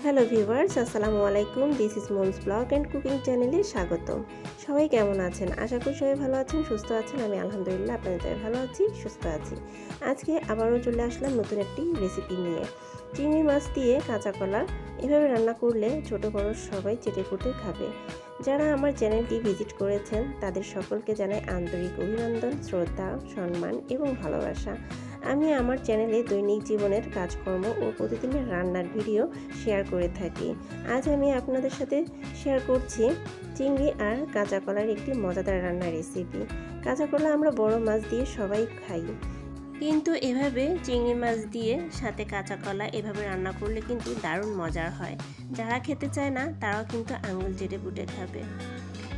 Hello viewers, আসসালামু আলাইকুম। This is moms blog and cooking চ্যানেলে স্বাগতম। সবাই কেমন আছেন? আশা করি সবাই ভালো আছেন, সুস্থ আছেন। আমি আলহামদুলিল্লাহ আপনাদের দয়ায় ভালো আছি, সুস্থ আছি। আজকে আবারও চলে আসলাম নতুন একটি রেসিপি নিয়ে। চিংড়ি মাছ দিয়ে কাঁচা কলা এভাবে রান্না করলে ছোট বড় সবাই চেটেপুটে খাবে। যারা আমার চ্যানেলটি ভিজিট করেছেন তাদের সকলকে জানাই আন্তরিক অভিনন্দন, শ্রদ্ধা, সম্মান এবং ভালোবাসা। আমি আমার চ্যানেলে দৈনিক জীবনের কাজকর্ম ও প্রতিদিনের রান্নার ভিডিও শেয়ার করে থাকি। আজ আমি আপনাদের সাথে শেয়ার করছি চিংড়ি আর কাঁচা কলার একটি মজাদার রান্নার রেসিপি। কাঁচা কলা আমরা বড় মাছ দিয়ে সবাই খাই, কিন্তু এভাবে চিংড়ি মাছ দিয়ে সাথে কাঁচা কলা এভাবে রান্না করলে কিন্তু দারুণ মজার হয়। যারা খেতে চায় না তারাও কিন্তু আঙুল চেটে পুটে খাবে।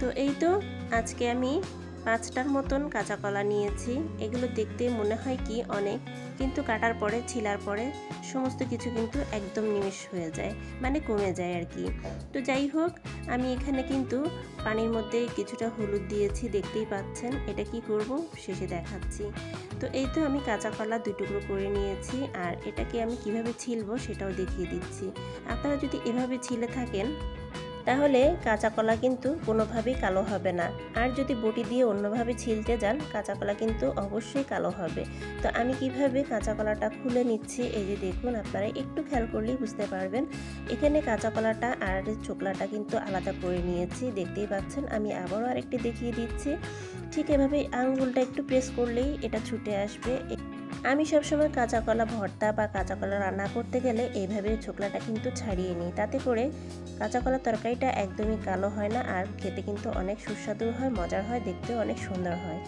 তো এই তো আজকে আমি 5টার মতন কাঁচা কলা নিয়েছি। এগুলো দেখতে মনে হয় কি অনেক, কিন্তু কাটার পরে ছিলার পরে সমস্ত কিছু কিন্তু একদম নিমেষ হয়ে যায়, মানে কমে যায় আর কি। তো যাই হোক, আমি এখানে কিন্তু পানির মধ্যে কিছুটা হলুদ দিয়েছি, দেখতেই পাচ্ছেন। এটা কি করব শেষে দেখাচ্ছি। তো এই তো আমি কাঁচা কলা 2 টুকরো করে নিয়েছি, আর এটাকে আমি কিভাবে ছিলবো সেটাও দেখিয়ে দিচ্ছি। আপনারা যদি এভাবে ছিলে থাকেন তাহলে কাঁচা কলা কিন্তু কোনোভাবেই কালো হবে না, আর যদি বটি দিয়ে অন্যভাবে ছিলতে যান কাঁচা কলা কিন্তু অবশ্যই কালো হবে। তো আমি কিভাবে কাঁচা কলাটা খুলে নিচ্ছি, এই যে দেখুন, আপনারা একটু খেয়াল করলেই বুঝতে পারবেন। এখানে কাঁচা কলাটা আর ছোকলাটা কিন্তু আলাদা করে নিয়েছি, দেখতেই পাচ্ছেন। আমি আবারও আরেকটি দেখিয়ে দিচ্ছি। ঠিক এভাবে আঙুলটা একটু প্রেস করলেই এটা ছুটে আসবে। আমি সবসময় কাঁচা কলা ভর্তা বা কাঁচা কলা রান্না করতে গেলে এইভাবে ছোকলাটা কিন্তু ছাড়িয়ে নিই, তাতে করে কাঁচা কলার তরকারিটা একদমই কালো হয় না, আর খেতে কিন্তু অনেক সুস্বাদু হয়, মজার হয়, দেখতেও অনেক সুন্দর হয়।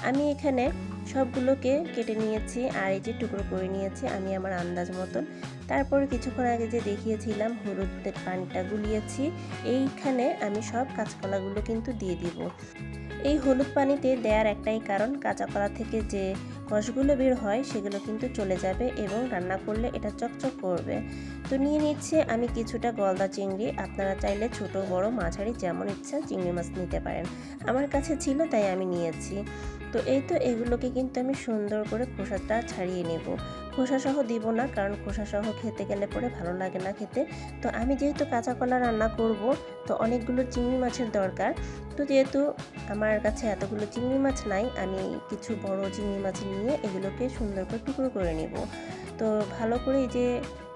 আমি এখানে সবগুলোকে কেটে নিয়েছি, আর এই যে টুকরো করে নিয়েছি আমি আমার আন্দাজ মতন। তারপর কিছুক্ষণ আগে যে দেখিয়েছিলাম হলুদের পানিটা গুলিয়েছি, এইখানে আমি সব কাঁচকলাগুলো কিন্তু দিয়ে দিব। এই হলুদ পানিতে দেওয়ার একটাই কারণ, কাঁচা কলা থেকে যে কষগুলো বের হয় সেগুলো কিন্তু চলে যাবে এবং রান্না করলে এটা চকচক করবে। তো নিয়ে নিচ্ছে আমি কিছুটা গলদা চিংড়ি। আপনারা চাইলে ছোট বড় মাঝারি যেমন ইচ্ছা চিংড়ি মাছ নিতে পারেন, আমার কাছে ছিল তাই আমি নিয়েছি। তো এই তো এগুলোকে কিন্তু আমি সুন্দর করে খোসাটা ছাড়িয়ে নেব। খোসাসহ দিব না, কারণ খোসাসহ খেতে গেলে পরে ভালো লাগে না খেতে। তো আমি যেহেতু কাঁচা কলা রান্না করব, তো অনেকগুলো চিংড়ি মাছের দরকার। তো যেহেতু আমার কাছে এতগুলো চিংড়ি মাছ নাই, আমি কিছু বড় চিংড়ি মাছ নিয়ে এগুলোকে সুন্দর করে টুকরো করে নেব। তো ভালো করে এই যে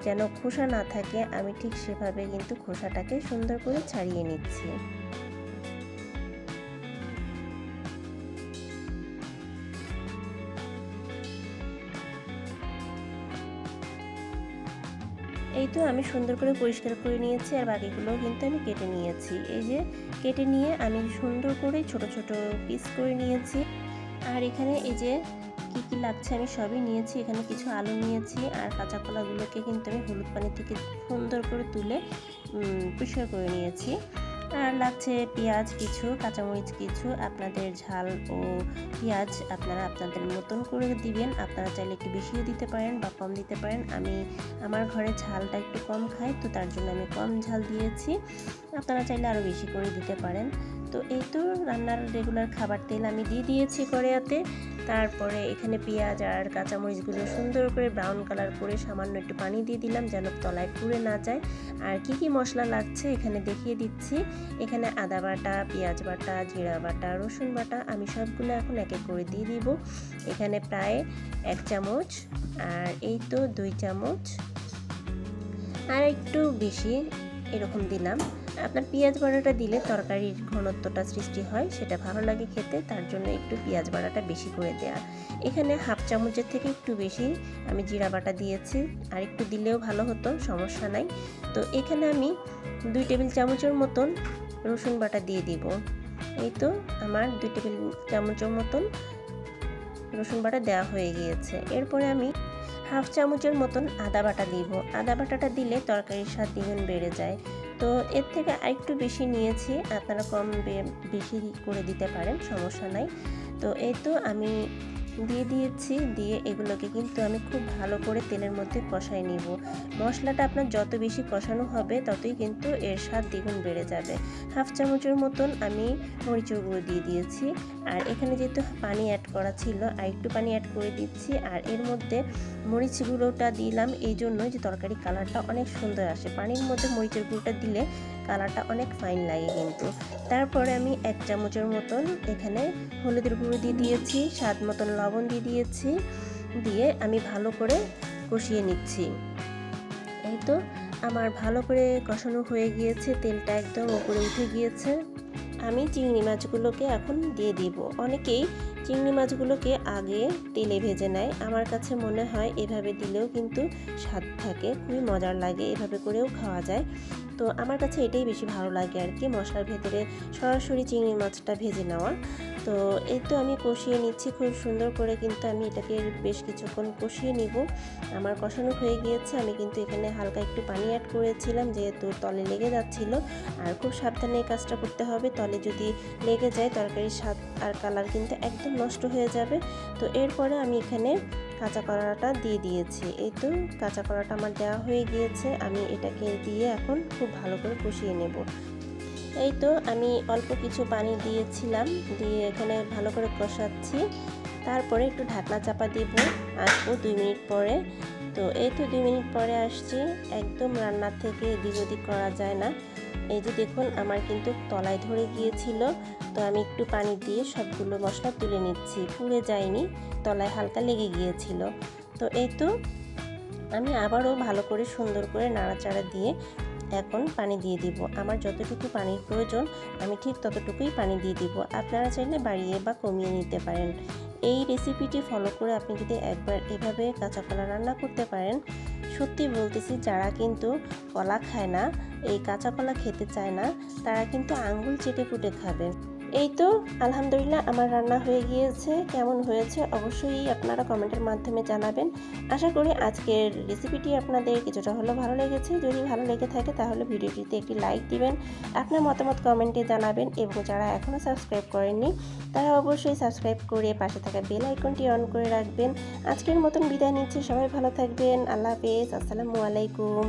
যেন খোসা না থাকে, আমি ঠিক সেভাবে কিন্তু খোসাটাকে সুন্দর করে ছাড়িয়ে নিচ্ছি। এই তো আমি সুন্দর করে পরিষ্কার করে নিয়েছি, আর বাকিগুলোও কিন্তু আমি কেটে নিয়েছি। এই যে কেটে নিয়ে আমি সুন্দর করে ছোট ছোট পিস করে নিয়েছি। আর এখানে এই যে কি কি লাগছে আমি সবই নিয়েছি। এখানে কিছু আলু নিয়েছি, আর কাঁচা কলাগুলোকে কিন্তু আমি হলুদ পানি থেকে সুন্দর করে তুলে পরিষ্কার করে নিয়েছি। আর লাগছে পেঁয়াজ কিছু, কাঁচামরিচ কিছু। আপনাদের ঝাল ও পেঁয়াজ আপনারা আপনাদের মতন করে দিবেন। আপনারা চাইলে একটু বেশিও দিতে পারেন বা কম দিতে পারেন। আমার ঘরে ঝালটা একটু কম খাই, তো তার জন্য আমি কম ঝাল দিয়েছি। আপনারা চাইলে আরও বেশি করে দিতে পারেন। তো এই তো রান্নার রেগুলার খাবার তেল আমি দিয়ে দিয়েছি কড়াইতে। তারপরে এখানে পেঁয়াজ আর কাঁচামরিচগুলো সুন্দর করে ব্রাউন কালার করে সামান্য একটু পানি দিয়ে দিলাম যেন তলায় পুড়ে না যায়। আর কি কি মশলা লাগছে এখানে দেখিয়ে দিচ্ছি। এখানে আদা বাটা, পেঁয়াজ বাটা, জিরা বাটা, রসুন বাটা, আমি সবগুলো এখন এক এক করে দিয়ে দিব। এখানে প্রায় 1 চামচ, আর এই তো 2 চামচ, আর একটু বেশি এরকম দিলাম। আপনার পেঁয়াজ বাটাটা দিলে তরকারির ঘনত্বটা সৃষ্টি হয়, সেটা ভালো লাগে খেতে, তার জন্য একটু পেঁয়াজ বাটাটা বেশি করে দেয়া। এখানে 1/2 চামচের থেকে একটু বেশি আমি জিরা বাটা দিয়েছি, আর একটু দিলেও ভালো হতো, সমস্যা নাই। তো এখানে আমি 2 টেবিল চামচের মতন রসুন বাটা দিয়ে দিব। এই তো আমার 2 টেবিল চামচের মতন রসুন বাটা দেওয়া হয়ে গিয়েছে। এরপরে আমি 1/2 চামচের মতন আদা বাটা দিব। আদা বাটাটা দিলে তরকারির স্বাদ দ্বিগুণ বেড়ে যায়। তো এর থেকে আরেকটু বেশি নিয়েছি, আপনারা কম বেশি করে দিতে পারেন, সমস্যা নাই। তো এই তো আমি দিয়ে দিয়েছি। দিয়ে এগুলোকে কিন্তু আমি খুব ভালো করে তেলের মধ্যে কষাই নিব। মশলাটা আপনার যত বেশি কষানো হবে ততই কিন্তু এর স্বাদ দ্বিগুণ বেড়ে যাবে। হাফ চামচের মতন আমি মরিচের গুঁড়ো দিয়ে দিয়েছি। আর এখানে যেহেতু পানি অ্যাড করা ছিল আর একটু পানি অ্যাড করে দিচ্ছি। আর এর মধ্যে মরিচ গুঁড়োটা দিলাম এই জন্য যে তরকারি কালারটা অনেক সুন্দর আসে। পানির মধ্যে মরিচের গুঁড়োটা দিলে কালারটা অনেক ফাইন লাগে কিন্তু। তারপরে আমি 1 চামচের মতন এখানে হলুদের গুঁড়ো দিয়ে দিয়েছি, স্বাদ মতন লবণ দিয়ে দিয়েছি। দিয়ে আমি ভালো করে কষিয়ে নিচ্ছি। এই তো আমার ভালো করে কষানো হয়ে গিয়েছে, তেলটা একদম উপরে উঠে গিয়েছে। আমি চিংড়ি মাছগুলোকে এখন দিয়ে দিব। অনেকেই চিংড়ি মাছগুলোকে আগে তেলে ভেজে নেয়। আমার কাছে মনে হয় এভাবে দিলেও কিন্তু স্বাদ থাকে, খুবই মজার লাগে, এভাবে করেও খাওয়া যায়। তো আমার কাছে এটাই বেশি ভালো লাগে আর কি, মশলার ভেতরে সরাসরি চিংড়ি মাছটা ভেজে নেওয়া। তো এই তো আমি কষিয়ে নিচ্ছি খুব সুন্দর করে, কিন্তু আমি এটাকে বেশ কিছুক্ষণ কষিয়ে নিব। আমার কষানো হয়ে গিয়েছে। আমি কিন্তু এখানে হালকা একটু পানি অ্যাড করেছিলাম যেহেতু তলে লেগে যাচ্ছিল। আর খুব সাবধানে এই কাজটা করতে হবে, তলে যদি লেগে যায় তরকারির স্বাদ আর কালার কিন্তু একদম নষ্ট হয়ে যাবে। তো এরপরে আমি এখানে কাঁচা কলাটা দিয়ে দিয়েছি। এই তো কাঁচা কলাটা আমার দেওয়া হয়ে গিয়েছে। আমি এটাকে দিয়ে এখন খুব ভালো করে কষিয়ে নেব। এই তো আমি অল্প কিছু পানি দিয়েছিলাম, দিয়ে এখানে ভালো করে কষাচ্ছি। তারপরে একটু ঢাকনা চাপা দিব, আসবো 2 মিনিট পরে। তো এই তো 2 মিনিট পরে আসছি। একদম রান্নার থেকে এদিক ওদিক করা যায় না। এই যে দেখুন আমার কিন্তু তলায় ধরে গিয়েছিল। তো আমি একটু পানি দিয়ে সবগুলো মশলা তুলে নিচ্ছি, পুড়ে যায়নি, তলায় হালকা লেগে গিয়েছিল। তো এই তো আমি আবারও ভালো করে সুন্দর করে নাড়াচাড়া দিয়ে এখন পানি দিয়ে দিব। আমার যতটুকু পানির প্রয়োজন আমি ঠিক ততটুকুই পানি দিয়ে দিব। আপনারা চাইলে বাড়িয়ে বা কমিয়ে নিতে পারেন। এই রেসিপিটি ফলো করে আপনি যদি একবার এভাবে কাঁচা কলা রান্না করতে পারেন, সত্যি বলতেছি যারা কিন্তু কলা খায় না, এই কাঁচা কলা খেতে চায় না, তারা কিন্তু আঙ্গুল চেটে পুটে খাবে। এই তো আলহামদুলিল্লাহ আমার রান্না হয়ে গিয়েছে। কেমন হয়েছে অবশ্যই আপনারা কমেন্টের মাধ্যমে জানাবেন। আশা করি আজকের রেসিপিটি আপনাদের কিছুটা হলেও ভালো লেগেছে। যদি ভালো লেগে থাকে তাহলে ভিডিওটিতে একটি লাইক দিবেন, আপনার মতামত কমেন্টে জানাবেন, এবং যারা এখনও সাবস্ক্রাইব করেননি তারা অবশ্যই সাবস্ক্রাইব করে পাশে থাকা বেল আইকনটি অন করে রাখবেন। আজকের মতন বিদায় নিচ্ছি, সবাই ভালো থাকবেন। আল্লাহ হাফেজ, আসসালামু আলাইকুম।